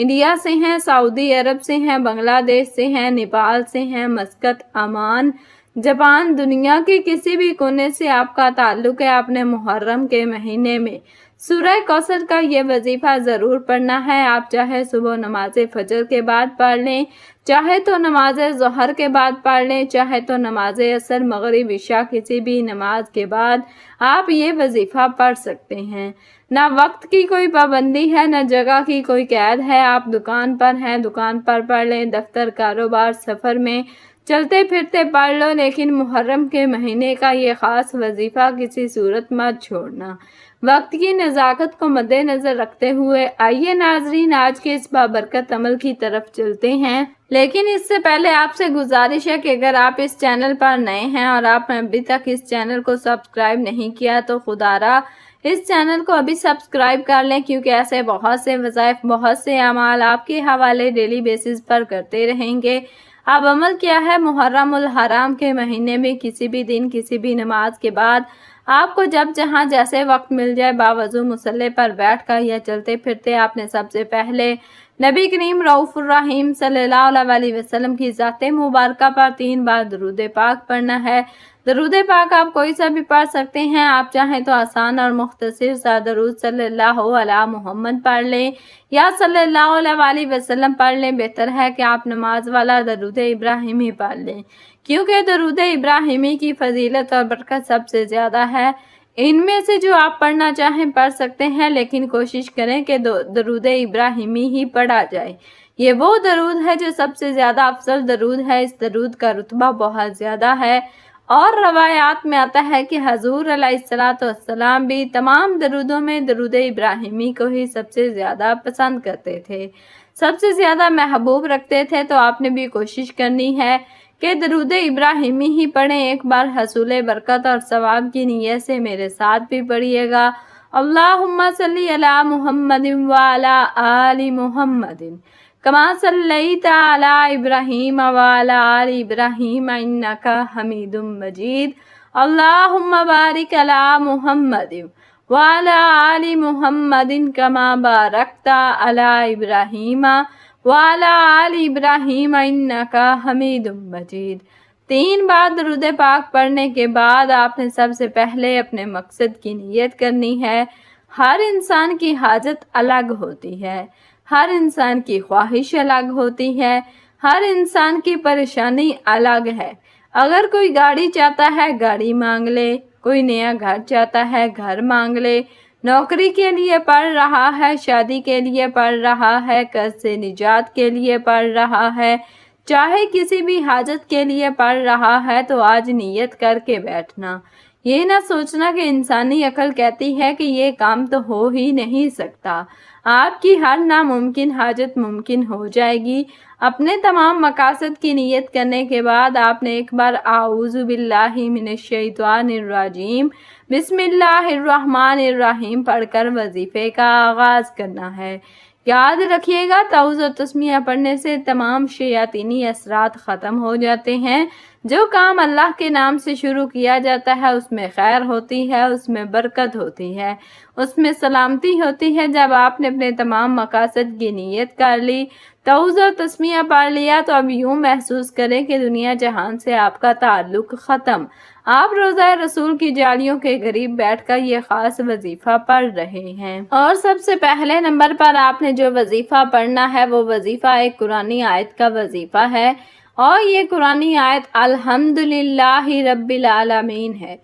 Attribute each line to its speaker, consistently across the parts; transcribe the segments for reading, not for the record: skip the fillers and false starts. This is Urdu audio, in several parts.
Speaker 1: انڈیا سے ہیں، سعودی عرب سے ہیں، بنگلہ دیش سے ہیں، نیپال سے ہیں، مسقط، عمان، جاپان، دنیا کے کسی بھی کونے سے آپ کا تعلق ہے، آپ نے محرم کے مہینے میں سورہ کوثر کا یہ وظیفہ ضرور پڑھنا ہے۔ آپ چاہے صبح نماز فجر کے بعد پڑھ لیں، چاہے تو نماز ظہر کے بعد پڑھ لیں، چاہے تو نماز عصر، مغرب، عشاء کسی بھی نماز کے بعد آپ یہ وظیفہ پڑھ سکتے ہیں۔ نہ وقت کی کوئی پابندی ہے، نہ جگہ کی کوئی قید ہے۔ آپ دکان پر ہیں، دکان پر پڑھ لیں، دفتر، کاروبار، سفر میں چلتے پھرتے پڑھ لو، لیکن محرم کے مہینے کا یہ خاص وظیفہ کسی صورت مت چھوڑنا۔ وقت کی نزاکت کو مد نظر رکھتے ہوئے آئیے ناظرین آج کے اس بابرکت عمل کی طرف چلتے ہیں، لیکن اس سے پہلے آپ سے گزارش ہے کہ اگر آپ اس چینل پر نئے ہیں اور آپ نے ابھی تک اس چینل کو سبسکرائب نہیں کیا تو خدا را اس چینل کو ابھی سبسکرائب کر لیں، کیونکہ ایسے بہت سے وظائف، بہت سے اعمال آپ کے حوالے ڈیلی بیسز پر کرتے رہیں گے۔ اب عمل کیا ہے؟ محرم الحرام کے مہینے میں کسی بھی دن کسی بھی نماز کے بعد آپ کو جب جہاں جیسے وقت مل جائے باوضو مصلی پر بیٹھ کر یا چلتے پھرتے آپ نے سب سے پہلے نبی کریم رؤوف الرحیم صلی اللہ علیہ وسلم کی ذات مبارکہ پر 3 بار درود پاک پڑھنا ہے۔ درود پاک آپ کوئی سا بھی پڑھ سکتے ہیں، آپ چاہیں تو آسان اور مختصر سا درود صلی اللہ علی محمد پڑھ لیں یا صلی اللہ علیہ وسلم پڑھ لیں۔ بہتر ہے کہ آپ نماز والا درود ابراہیمی پڑھ لیں، کیونکہ درود ابراہیمی کی فضیلت اور برکت سب سے زیادہ ہے۔ ان میں سے جو آپ پڑھنا چاہیں پڑھ سکتے ہیں، لیکن کوشش کریں کہ درود ابراہیمی ہی پڑھا جائے۔ یہ وہ درود ہے جو سب سے زیادہ افضل درود ہے، اس درود کا رتبہ بہت زیادہ ہے، اور روایات میں آتا ہے کہ حضور علیہ السلام بھی تمام درودوں میں درود ابراہیمی کو ہی سب سے زیادہ پسند کرتے تھے، سب سے زیادہ محبوب رکھتے تھے۔ تو آپ نے بھی کوشش کرنی ہے کہ درود ابراہیمی ہی پڑھیں۔ ایک بار حصول برکت اور ثواب کی نیت سے میرے ساتھ بھی پڑھیے گا۔ اللہم صلی علی محمد وعلی آل محمد کما صلیت علی ابراہیم وعلی آل ابراہیم انک حمید مجید۔ اللہم بارک علی محمد وعلی آل محمد کما بارکت علی ابراہیم وعلی آل ابراہیم انک حمید مجید۔ 3 بار درود پاک پڑھنے کے بعد آپ نے سب سے پہلے اپنے مقصد کی نیت کرنی ہے۔ ہر انسان کی حاجت الگ ہوتی ہے، ہر انسان کی خواہش الگ ہوتی ہے، ہر انسان کی پریشانی الگ ہے۔ اگر کوئی گاڑی چاہتا ہے گاڑی مانگ لے، کوئی نیا گھر چاہتا ہے گھر مانگ لے، نوکری کے لیے پڑھ رہا ہے، شادی کے لیے پڑھ رہا ہے، قرض سے نجات کے لیے پڑھ رہا ہے، چاہے کسی بھی حاجت کے لیے پڑھ رہا ہے، تو آج نیت کر کے بیٹھنا۔ یہ نہ سوچنا کہ انسانی عقل کہتی ہے کہ یہ کام تو ہو ہی نہیں سکتا۔ آپ کی ہر ناممکن حاجت ممکن ہو جائے گی۔ اپنے تمام مقاصد کی نیت کرنے کے بعد آپ نے ایک بار اعوذ باللہ من الشیطان الرجیم بسم اللہ الرحمن الرحیم پڑھ کر وظیفے کا آغاز کرنا ہے۔ یاد رکھیے گا تعوذ و تسمیہ پڑھنے سے تمام شیاطینی اثرات ختم ہو جاتے ہیں۔ جو کام اللہ کے نام سے شروع کیا جاتا ہے اس میں خیر ہوتی ہے، اس میں برکت ہوتی ہے، اس میں سلامتی ہوتی ہے۔ جب آپ نے اپنے تمام مقاصد کی نیت کر لی، تعوذ و تسمیہ پڑھ لیا، تو اب یوں محسوس کریں کہ دنیا جہان سے آپ کا تعلق ختم۔ آپ روضہ رسول کی جالیوں کے قریب بیٹھ کر یہ خاص وظیفہ پڑھ رہے ہیں۔ اور سب سے پہلے نمبر پر آپ نے جو وظیفہ پڑھنا ہے وہ وظیفہ ایک قرآنی آیت کا وظیفہ ہے، اور یہ قرآنی آیت الحمدللہ رب العالمین ہے۔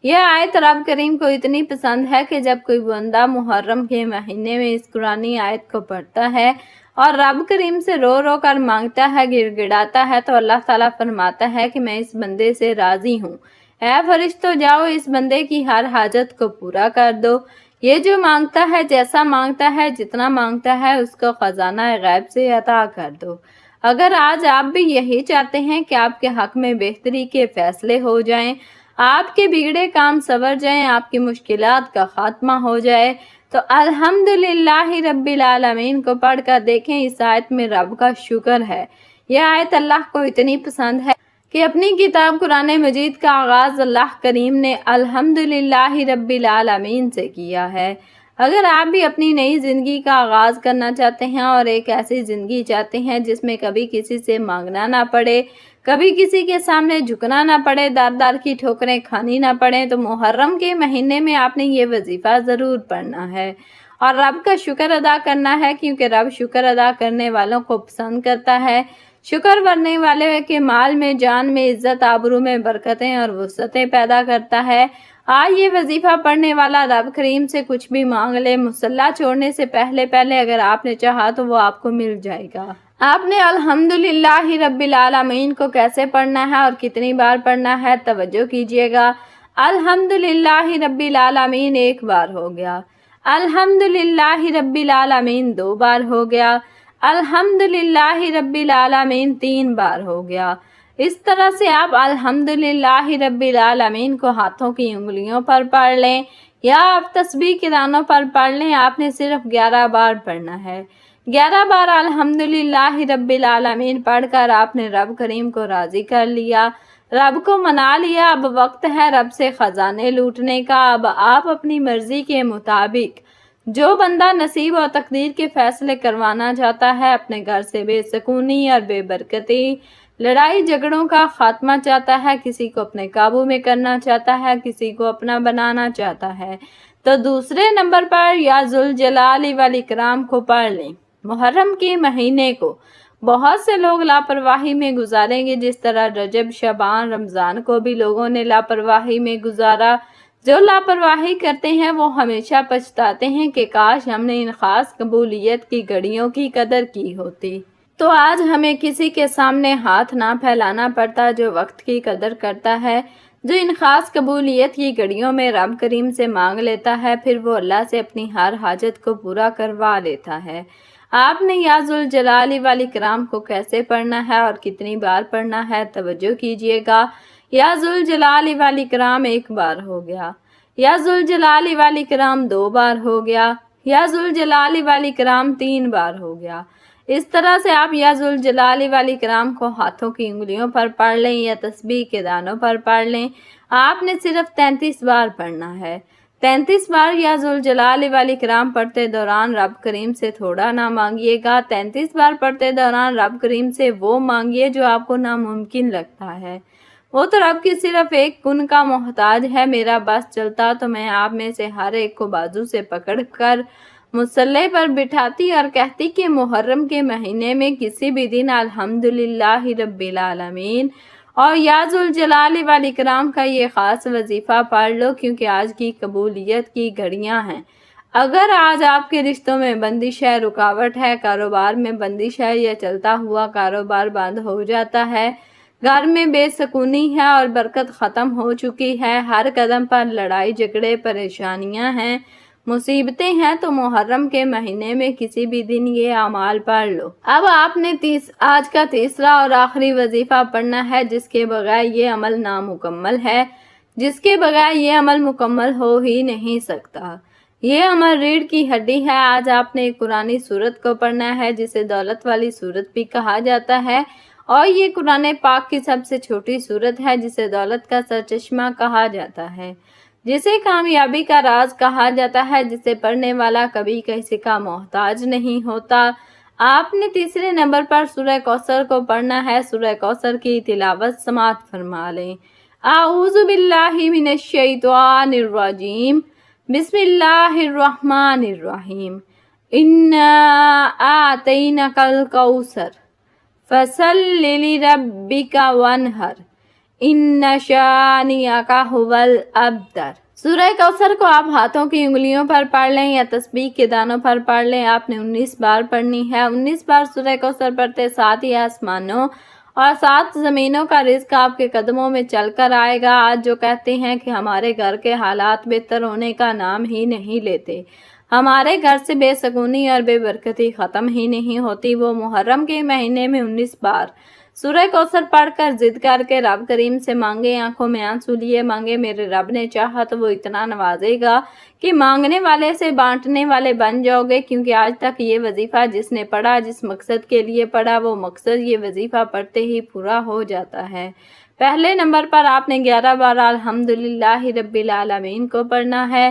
Speaker 1: یہ آیت رب کریم کو اتنی پسند ہے کہ جب کوئی بندہ محرم کے مہینے میں اس قرآنی آیت کو پڑھتا ہے اور رب کریم سے رو رو کر مانگتا ہے، گڑ گڑاتا ہے، تو اللہ تعالیٰ فرماتا ہے کہ میں اس بندے سے راضی ہوں۔ اے فرشتوں جاؤ اس بندے کی ہر حاجت کو پورا کر دو۔ یہ جو مانگتا ہے، جیسا مانگتا ہے، جتنا مانگتا ہے، اس کو خزانہ غیب سے عطا کر دو۔ اگر آج آپ بھی یہی چاہتے ہیں کہ آپ کے حق میں بہتری کے فیصلے ہو جائیں، آپ کے بگڑے کام سنور جائیں، آپ کی مشکلات کا خاتمہ ہو جائے، تو الحمدللہ رب العالمین کو پڑھ کر دیکھیں۔ اس آیت میں رب کا شکر ہے۔ یہ آیت اللہ کو اتنی پسند ہے کہ اپنی کتاب قرآن مجید کا آغاز اللہ کریم نے الحمدللہ رب العالمین سے کیا ہے۔ اگر آپ بھی اپنی نئی زندگی کا آغاز کرنا چاہتے ہیں اور ایک ایسی زندگی چاہتے ہیں جس میں کبھی کسی سے مانگنا نہ پڑے، کبھی کسی کے سامنے جھکنا نہ پڑے، دار دار کی ٹھوکریں کھانی نہ پڑیں، تو محرم کے مہینے میں آپ نے یہ وظیفہ ضرور پڑھنا ہے اور رب کا شکر ادا کرنا ہے، کیونکہ رب شکر ادا کرنے والوں کو پسند کرتا ہے۔ شکر کرنے والے کے مال میں، جان میں، عزت آبرو میں برکتیں اور وسعتیں پیدا کرتا ہے۔ آج یہ وظیفہ پڑھنے والا رب کریم سے کچھ بھی مانگ لے، مصلی چھوڑنے سے پہلے اگر آپ نے چاہا تو وہ آپ کو مل جائے گا۔ آپ نے الحمدللہ رب العالمین کو کیسے پڑھنا ہے اور کتنی بار پڑھنا ہے، توجہ کیجیے گا۔ الحمدللہ رب العالمین 1 بار ہو گیا، الحمدللہ رب العالمین 2 بار ہو گیا، الحمدللہ رب العالمین 3 بار ہو گیا۔ اس طرح سے آپ الحمدللہ رب العالمین کو ہاتھوں کی انگلیوں پر پڑھ لیں یا آپ تسبیح کے دانوں پر پڑھ لیں، آپ نے صرف 11 بار پڑھنا ہے۔ 11 بار الحمدللہ رب العالمین پڑھ کر آپ نے رب کریم کو راضی کر لیا، رب کو منا لیا۔ اب وقت ہے رب سے خزانے لوٹنے کا۔ اب آپ اپنی مرضی کے مطابق جو بندہ نصیب اور تقدیر کے فیصلے کروانا چاہتا ہے، اپنے گھر سے بے سکونی اور بے برکتی، لڑائی جھگڑوں کا خاتمہ چاہتا ہے، کسی کو اپنے قابو میں کرنا چاہتا ہے، کسی کو اپنا بنانا چاہتا ہے، تو دوسرے نمبر پر یا ذوالجلال والاکرام کو پڑھ لیں۔ محرم کے مہینے کو بہت سے لوگ لاپرواہی میں گزاریں گے، جس طرح رجب، شعبان، رمضان کو بھی لوگوں نے لاپرواہی میں گزارا۔ جو لاپرواہی کرتے ہیں وہ ہمیشہ پچھتاتے ہیں کہ کاش ہم نے ان خاص قبولیت کی گھڑیوں کی قدر کی ہوتی۔ تو آج ہمیں کسی کے سامنے ہاتھ نہ پھیلانا پڑتا جو وقت کی قدر کرتا ہے، جو ان خاص قبولیت کی گھڑیوں میں رب کریم سے مانگ لیتا ہے، پھر وہ اللہ سے اپنی ہر حاجت کو پورا کروا لیتا ہے۔ آپ نے یا ذوالجلال والاکرام کو کیسے پڑھنا ہے اور کتنی بار پڑھنا ہے، توجہ کیجیے گا۔ یا ذوالجلال والاکرام 1 بار ہو گیا، یا ذوالجلال والاکرام 2 بار ہو گیا، یا ذوالجلال والاکرام 3 بار ہو گیا۔ اس طرح سے آپ یا ذوالجلال والاکرام کو ہاتھوں کی انگلیوں پر پڑھ لیں یا تسبیح کے دانوں پر پڑھ لیں۔ آپ نے صرف 33 بار پڑھنا ہے۔ 33 بار یا ذوالجلال والاکرام پڑھتے دوران رب کریم سے تھوڑا نہ مانگیے گا، 33 بار پڑھتے دوران رب کریم سے وہ مانگیے جو آپ کو ناممکن لگتا ہے۔ وہ تو رب کی صرف ایک کن کا محتاج ہے۔ میرا بس چلتا تو میں آپ میں سے ہر ایک کو بازو سے پکڑ کر مصلی پر بٹھاتی اور کہتی کہ محرم کے مہینے میں کسی بھی دن الحمدللہ رب العالمین اور یا ذوالجلال والاکرام کا یہ خاص وظیفہ پڑھ لو، کیونکہ آج کی قبولیت کی گھڑیاں ہیں۔ اگر آج آپ کے رشتوں میں بندش ہے، رکاوٹ ہے، کاروبار میں بندش ہے یا چلتا ہوا کاروبار بند ہو جاتا ہے، گھر میں بے سکونی ہے اور برکت ختم ہو چکی ہے، ہر قدم پر لڑائی جھگڑے، پریشانیاں ہیں، مصیبتیں ہیں، تو محرم کے مہینے میں کسی بھی دن یہ اعمال پڑھ لو۔ اب آپ نے آج کا تیسرا اور آخری وظیفہ پڑھنا ہے، جس کے بغیر یہ عمل نامکمل ہے، جس کے بغیر یہ عمل مکمل ہو ہی نہیں سکتا۔ یہ عمل ریڑھ کی ہڈی ہے۔ آج آپ نے ایک قرآنی سورت کو پڑھنا ہے جسے دولت والی سورت بھی کہا جاتا ہے، اور یہ قرآن پاک کی سب سے چھوٹی سورت ہے جسے دولت کا سرچشمہ کہا جاتا ہے، جسے کامیابی کا راز کہا جاتا ہے، جسے پڑھنے والا کبھی کسی کا محتاج نہیں ہوتا۔ آپ نے تیسرے نمبر پر سورہ کوثر کو پڑھنا ہے۔ سورہ کوثر کی تلاوت سماعت فرما لیں۔ اعوذ باللہ من الشیطان الرجیم، بسم اللہ الرحمن الرحیم، انا اعطیناک الکوثر فصل لربک وانحر ان شانئک ھو الابتر۔ سورہ کوثر کو آپ ہاتھوں کی انگلیوں پر پڑھ لیں یا تسبیح کے دانوں پر پڑھ لیں۔ آپ نے 19 بار پڑھنی ہے۔ 19 بار سورہ کوثر پڑھتے 7 ہی آسمانوں اور 7 زمینوں کا رزق آپ کے قدموں میں چل کر آئے گا۔ آج جو کہتے ہیں کہ ہمارے گھر کے حالات بہتر ہونے کا نام ہی نہیں لیتے، ہمارے گھر سے بے سکونی اور بے برکتی ختم ہی نہیں ہوتی، وہ محرم کے مہینے میں 19 بار سورہ کوثر پڑھ کر ضد کر کے رب کریم سے مانگے، آنکھوں میں آنسو لیے مانگے۔ میرے رب نے چاہا تو وہ اتنا نوازے گا کہ مانگنے والے سے بانٹنے والے بن جاؤ گے، کیونکہ آج تک یہ وظیفہ جس نے پڑھا، جس مقصد کے لیے پڑھا، وہ مقصد یہ وظیفہ پڑھتے ہی پورا ہو جاتا ہے۔ پہلے نمبر پر آپ نے 11 بار الحمدللہ رب العالمین کو پڑھنا ہے۔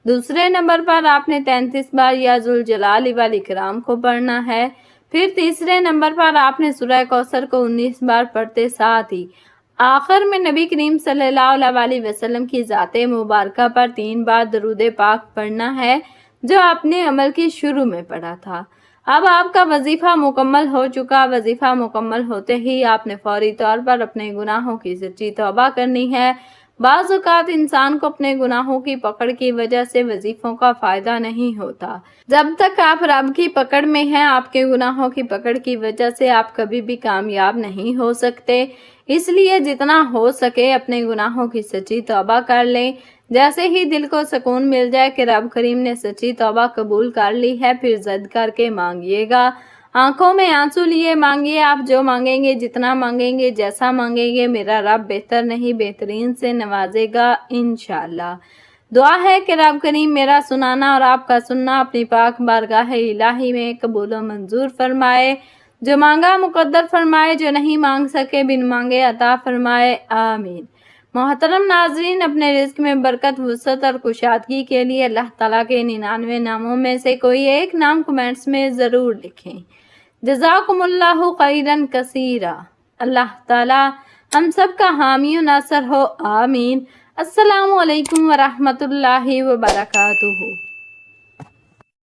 Speaker 1: دوسرے نمبر پر آپ نے 33 بار یا ذوالجلال والاکرام کو پڑھنا ہے۔ پھر تیسرے نمبر پر آپ نے سورہ کوثر کو 19 بار پڑھتے ساتھ ہی آخر میں نبی کریم صلی اللہ علیہ وسلم کی ذات مبارکہ پر 3 بار درود پاک پڑھنا ہے جو آپ نے عمل کی شروع میں پڑھا تھا۔ اب آپ کا وظیفہ مکمل ہو چکا۔ وظیفہ مکمل ہوتے ہی آپ نے فوری طور پر اپنے گناہوں کی سچی توبہ کرنی ہے۔ بعض اوقات انسان کو اپنے گناہوں کی پکڑ کی وجہ سے وظیفوں کا فائدہ نہیں ہوتا۔ جب تک آپ رب کی پکڑ میں ہیں، آپ کے گناہوں کی پکڑ کی وجہ سے آپ کبھی بھی کامیاب نہیں ہو سکتے۔ اس لیے جتنا ہو سکے اپنے گناہوں کی سچی توبہ کر لیں۔ جیسے ہی دل کو سکون مل جائے کہ رب کریم نے سچی توبہ قبول کر لی ہے، پھر ضد کر کے مانگیے گا۔ آنکھوں میں آنسو لیے مانگیے۔ آپ جو مانگیں گے، جتنا مانگیں گے، جیسا مانگیں گے، میرا رب بہتر نہیں بہترین سے نوازے گا انشاءاللہ۔ دعا ہے کہ رب کریم میرا سنانا اور آپ کا سننا اپنی پاک بارگاہ الہی میں قبول و منظور فرمائے۔ جو مانگا مقدر فرمائے، جو نہیں مانگ سکے بن مانگے عطا فرمائے، آمین۔ محترم ناظرین، اپنے رزق میں برکت، وسعت اور کشادگی کے لیے اللہ تعالیٰ کے 99 ناموں میں سے کوئی ایک نام کمنٹس میں ضرور لکھیں۔ جزاکم اللہ خیرن کثیرا۔ اللہ تعالیٰ ہم سب کا حامی و ناصر ہو، آمین۔ السلام علیکم ورحمۃ اللہ وبرکاتہ۔